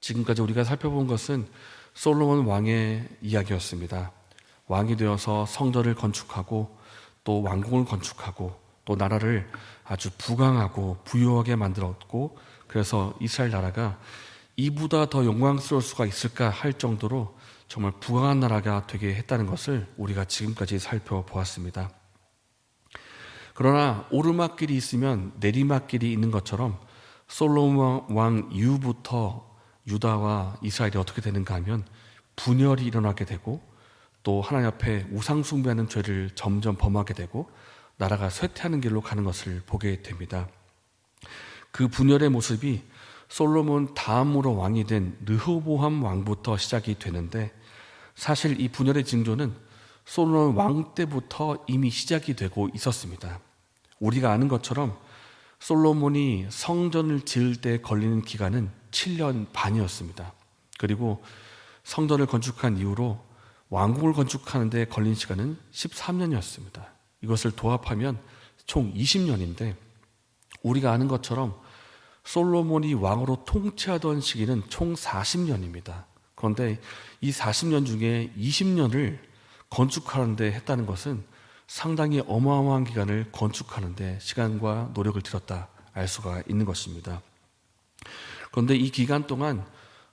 지금까지 우리가 살펴본 것은 솔로몬 왕의 이야기였습니다. 왕이 되어서 성전을 건축하고 또 왕궁을 건축하고 또 나라를 아주 부강하고 부유하게 만들었고, 그래서 이스라엘 나라가 이보다 더 영광스러울 수가 있을까 할 정도로 정말 부강한 나라가 되게 했다는 것을 우리가 지금까지 살펴보았습니다. 그러나 오르막길이 있으면 내리막길이 있는 것처럼 솔로몬 왕 이후부터 유다와 이스라엘이 어떻게 되는가 하면 분열이 일어나게 되고, 또 하나님 앞에 우상 숭배하는 죄를 점점 범하게 되고 나라가 쇠퇴하는 길로 가는 것을 보게 됩니다. 그 분열의 모습이 솔로몬 다음으로 왕이 된 르호보암 왕부터 시작이 되는데, 사실 이 분열의 징조는 솔로몬 왕 때부터 이미 시작이 되고 있었습니다. 우리가 아는 것처럼 솔로몬이 성전을 지을 때 걸리는 기간은 7년 반이었습니다. 그리고 성전을 건축한 이후로 왕궁을 건축하는 데 걸린 시간은 13년이었습니다. 이것을 도합하면 총 20년인데, 우리가 아는 것처럼 솔로몬이 왕으로 통치하던 시기는 총 40년입니다. 그런데 이 40년 중에 20년을 건축하는 데 했다는 것은 상당히 어마어마한 기간을 건축하는 데 시간과 노력을 들였다 알 수가 있는 것입니다. 그런데 이 기간 동안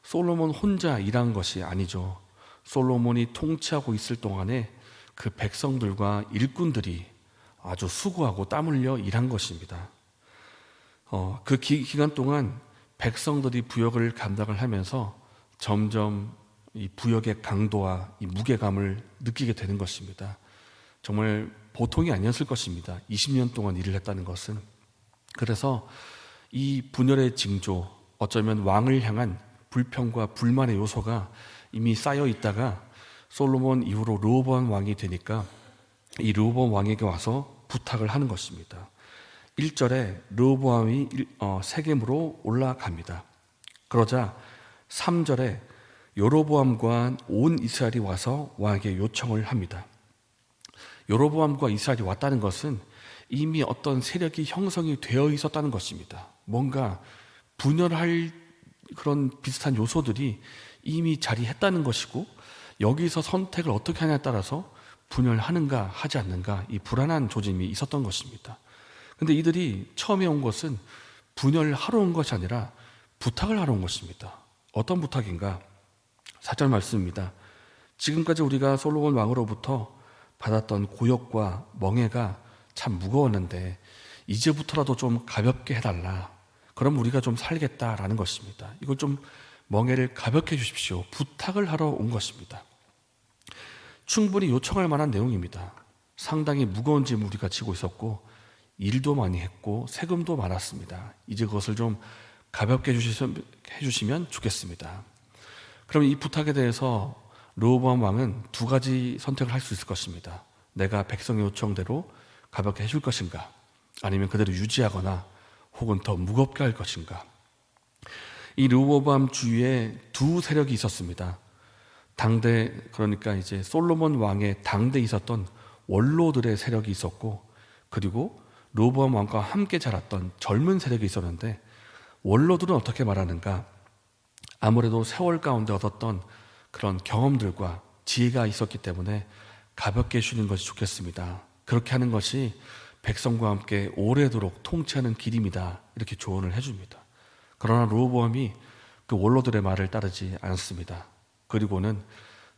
솔로몬 혼자 일한 것이 아니죠. 솔로몬이 통치하고 있을 동안에 그 백성들과 일꾼들이 아주 수고하고 땀 흘려 일한 것입니다. 그 기간 동안 백성들이 부역을 감당을 하면서 점점 이 부역의 강도와 이 무게감을 느끼게 되는 것입니다. 정말 보통이 아니었을 것입니다. 20년 동안 일을 했다는 것은. 그래서 이 분열의 징조, 어쩌면 왕을 향한 불평과 불만의 요소가 이미 쌓여 있다가 솔로몬 이후로 르호보암 왕이 되니까 이 르호보암 왕에게 와서 부탁을 하는 것입니다. 1절에 르호보암이 세겜으로 올라갑니다. 그러자 3절에 여로보암과 온 이스라엘이 와서 왕에게 요청을 합니다. 여로보암과 이스라엘이 왔다는 것은 이미 어떤 세력이 형성이 되어 있었다는 것입니다. 뭔가 분열할 그런 비슷한 요소들이 이미 자리했다는 것이고, 여기서 선택을 어떻게 하냐에 따라서 분열하는가 하지 않는가 이 불안한 조짐이 있었던 것입니다. 근데 이들이 처음에 온 것은 분열하러 온 것이 아니라 부탁을 하러 온 것입니다. 어떤 부탁인가? 4절 말씀입니다. 지금까지 우리가 솔로몬 왕으로부터 받았던 고역과 멍해가 참 무거웠는데 이제부터라도 좀 가볍게 해달라. 그럼 우리가 좀 살겠다라는 것입니다. 이걸 좀 멍해를 가볍게 해주십시오. 부탁을 하러 온 것입니다. 충분히 요청할 만한 내용입니다. 상당히 무거운 짐을 우리가 지고 있었고 일도 많이 했고 세금도 많았습니다. 이제 그것을 좀 가볍게 해주시면 좋겠습니다. 그럼 이 부탁에 대해서 르호보암 왕은 두 가지 선택을 할 수 있을 것입니다. 내가 백성의 요청대로 가볍게 해줄 것인가, 아니면 그대로 유지하거나 혹은 더 무겁게 할 것인가. 이 르호보암 주위에 두 세력이 있었습니다. 당대, 그러니까 이제 솔로몬 왕의 당대에 있었던 원로들의 세력이 있었고, 그리고 르호보암 왕과 함께 자랐던 젊은 세력이 있었는데, 원로들은 어떻게 말하는가? 아무래도 세월 가운데 얻었던 그런 경험들과 지혜가 있었기 때문에 가볍게 해주는 것이 좋겠습니다. 그렇게 하는 것이 백성과 함께 오래도록 통치하는 길입니다. 이렇게 조언을 해줍니다. 그러나 르호보암이 그 원로들의 말을 따르지 않습니다. 그리고는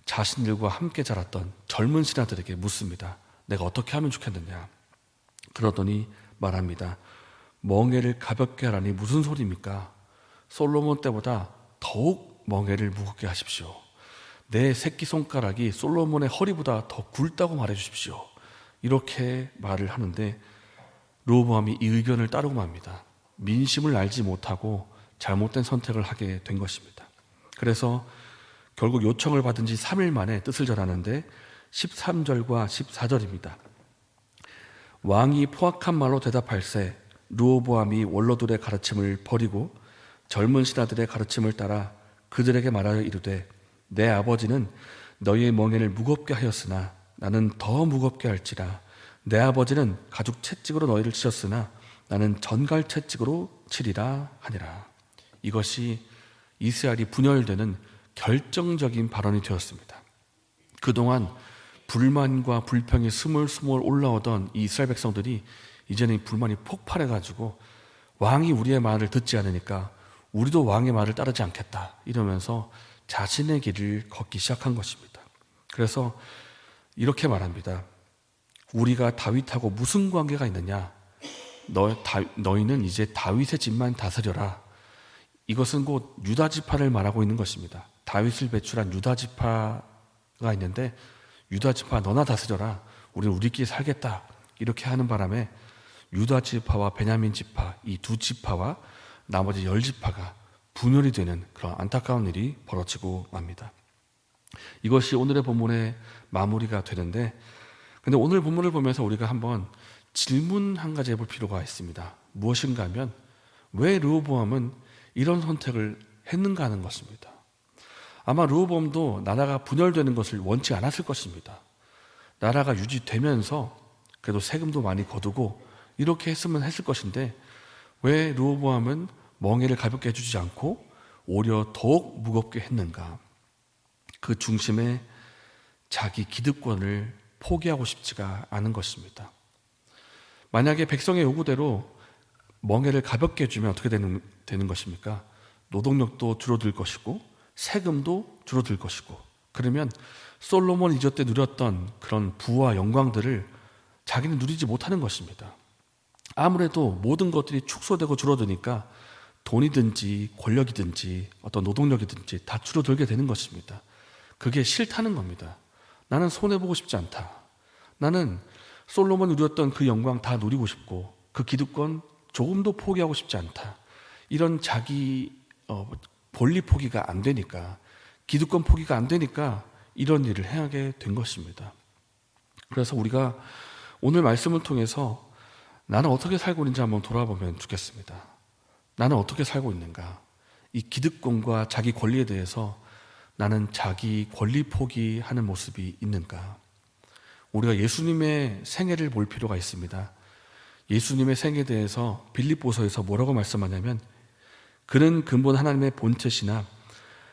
자신들과 함께 자랐던 젊은 신하들에게 묻습니다. 내가 어떻게 하면 좋겠느냐? 그러더니 말합니다. 멍에를 가볍게 하라니 무슨 소리입니까? 솔로몬 때보다 더욱 멍에를 무겁게 하십시오. 내 새끼손가락이 솔로몬의 허리보다 더 굵다고 말해주십시오. 이렇게 말을 하는데 르호보암이 이 의견을 따르고 맙니다. 민심을 알지 못하고 잘못된 선택을 하게 된 것입니다. 그래서 결국 요청을 받은 지 3일 만에 뜻을 전하는데 13절과 14절입니다. 왕이 포악한 말로 대답할세 르호보암이 원로들의 가르침을 버리고 젊은 신하들의 가르침을 따라 그들에게 말하여 이르되 내 아버지는 너희의 멍에를 무겁게 하였으나 나는 더 무겁게 할지라. 내 아버지는 가죽 채찍으로 너희를 치셨으나 나는 전갈 채찍으로 치리라 하니라. 이것이 이스라엘이 분열되는 결정적인 발언이 되었습니다. 그동안 불만과 불평이 스물스물 올라오던 이 이스라엘 백성들이 이제는 이 불만이 폭발해가지고 왕이 우리의 말을 듣지 않으니까 우리도 왕의 말을 따르지 않겠다 이러면서 자신의 길을 걷기 시작한 것입니다. 그래서 이렇게 말합니다. 우리가 다윗하고 무슨 관계가 있느냐? 너희는 이제 다윗의 집만 다스려라. 이것은 곧 유다 지파를 말하고 있는 것입니다. 다윗을 배출한 유다 지파가 있는데 유다 지파 너나 다스려라. 우리는 우리끼리 살겠다. 이렇게 하는 바람에 유다 지파와 베냐민 지파 이 두 지파와 나머지 10지파가 분열이 되는 그런 안타까운 일이 벌어지고 맙니다. 이것이 오늘의 본문의 마무리가 되는데, 근데 오늘 본문을 보면서 우리가 한번 질문 한 가지 해볼 필요가 있습니다. 무엇인가 하면 왜 르호보암은 이런 선택을 했는가 하는 것입니다. 아마 르호보암도 나라가 분열되는 것을 원치 않았을 것입니다. 나라가 유지되면서 그래도 세금도 많이 거두고 이렇게 했으면 했을 것인데 왜 르호보암은 멍에를 가볍게 해주지 않고 오히려 더욱 무겁게 했는가? 그 중심에 자기 기득권을 포기하고 싶지가 않은 것입니다. 만약에 백성의 요구대로 멍에를 가볍게 해주면 어떻게 되는 것입니까? 노동력도 줄어들 것이고 세금도 줄어들 것이고, 그러면 솔로몬 이조 때 누렸던 그런 부와 영광들을 자기는 누리지 못하는 것입니다. 아무래도 모든 것들이 축소되고 줄어드니까 돈이든지 권력이든지 어떤 노동력이든지 다 줄어들게 되는 것입니다. 그게 싫다는 겁니다. 나는 손해보고 싶지 않다. 나는 솔로몬이 누렸던 그 영광 다 누리고 싶고 그 기득권 조금도 포기하고 싶지 않다. 이런 자기 본리 포기가 안 되니까, 기득권 포기가 안 되니까 이런 일을 행하게 된 것입니다. 그래서 우리가 오늘 말씀을 통해서 나는 어떻게 살고 있는지 한번 돌아보면 좋겠습니다. 나는 어떻게 살고 있는가? 이 기득권과 자기 권리에 대해서 나는 자기 권리 포기하는 모습이 있는가? 우리가 예수님의 생애를 볼 필요가 있습니다. 예수님의 생애에 대해서 빌립보서에서 뭐라고 말씀하냐면, 그는 근본 하나님의 본체시나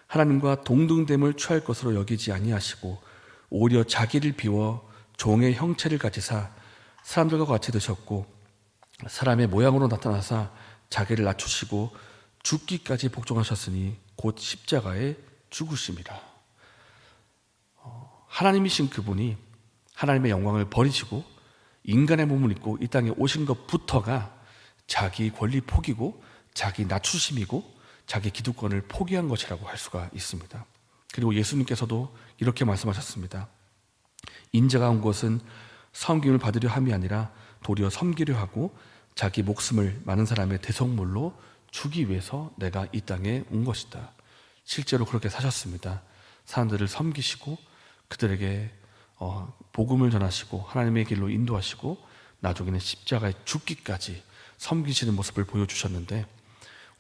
하나님과 동등됨을 취할 것으로 여기지 아니하시고 오히려 자기를 비워 종의 형체를 가지사 사람들과 같이 드셨고 사람의 모양으로 나타나사 자기를 낮추시고 죽기까지 복종하셨으니 곧 십자가에 죽으심이라. 하나님이신 그분이 하나님의 영광을 버리시고 인간의 몸을 입고 이 땅에 오신 것부터가 자기 권리 포기고 자기 낮추심이고 자기 기득권을 포기한 것이라고 할 수가 있습니다. 그리고 예수님께서도 이렇게 말씀하셨습니다. 인자가 온 것은 섬김을 받으려 함이 아니라 도리어 섬기려 하고 자기 목숨을 많은 사람의 대속물로 주기 위해서 내가 이 땅에 온 것이다. 실제로 그렇게 사셨습니다. 사람들을 섬기시고 그들에게 복음을 전하시고 하나님의 길로 인도하시고 나중에는 십자가에 죽기까지 섬기시는 모습을 보여주셨는데,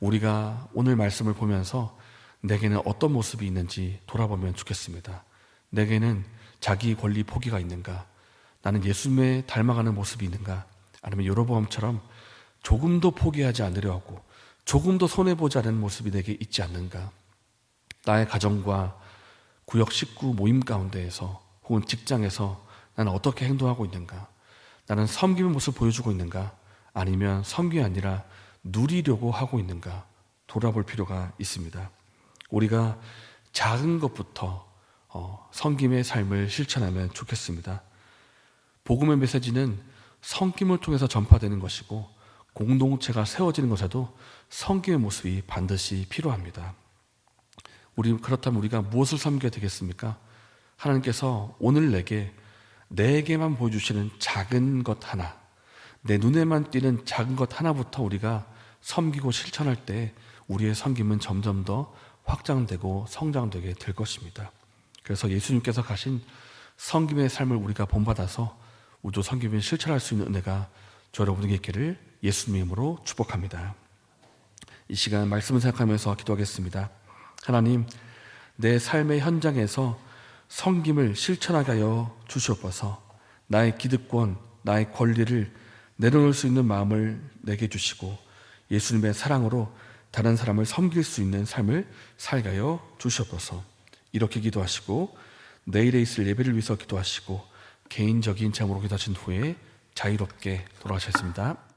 우리가 오늘 말씀을 보면서 내게는 어떤 모습이 있는지 돌아보면 좋겠습니다. 내게는 자기 권리 포기가 있는가? 나는 예수님에 닮아가는 모습이 있는가? 아니면 여로보암처럼 조금도 포기하지 않으려 하고 조금도 손해보지 않는 모습이 내게 있지 않는가? 나의 가정과 구역 식구 모임 가운데에서 혹은 직장에서 나는 어떻게 행동하고 있는가? 나는 섬김의 모습을 보여주고 있는가? 아니면 섬김이 아니라 누리려고 하고 있는가? 돌아볼 필요가 있습니다. 우리가 작은 것부터 섬김의 삶을 실천하면 좋겠습니다. 복음의 메시지는 섬김을 통해서 전파되는 것이고 공동체가 세워지는 것에도 섬김의 모습이 반드시 필요합니다. 그렇다면 우리가 무엇을 섬겨야 되겠습니까? 하나님께서 오늘 내게만 보여주시는 작은 것 하나, 내 눈에만 띄는 작은 것 하나부터 우리가 섬기고 실천할 때 우리의 섬김은 점점 더 확장되고 성장되게 될 것입니다. 그래서 예수님께서 가신 섬김의 삶을 우리가 본받아서 우주 섬김을 실천할 수 있는 은혜가 저 여러분에게 있기를 예수님의 이름으로 축복합니다. 이 시간 말씀을 생각하면서 기도하겠습니다. 하나님, 내 삶의 현장에서 섬김을 실천하게 하여 주시옵소서. 나의 기득권, 나의 권리를 내려놓을 수 있는 마음을 내게 주시고 예수님의 사랑으로 다른 사람을 섬길 수 있는 삶을 살게 하여 주시옵소서. 이렇게 기도하시고 내일에 있을 예배를 위해서 기도하시고 개인적인 잠으로 기도하신 후에 자유롭게 돌아가셨습니다.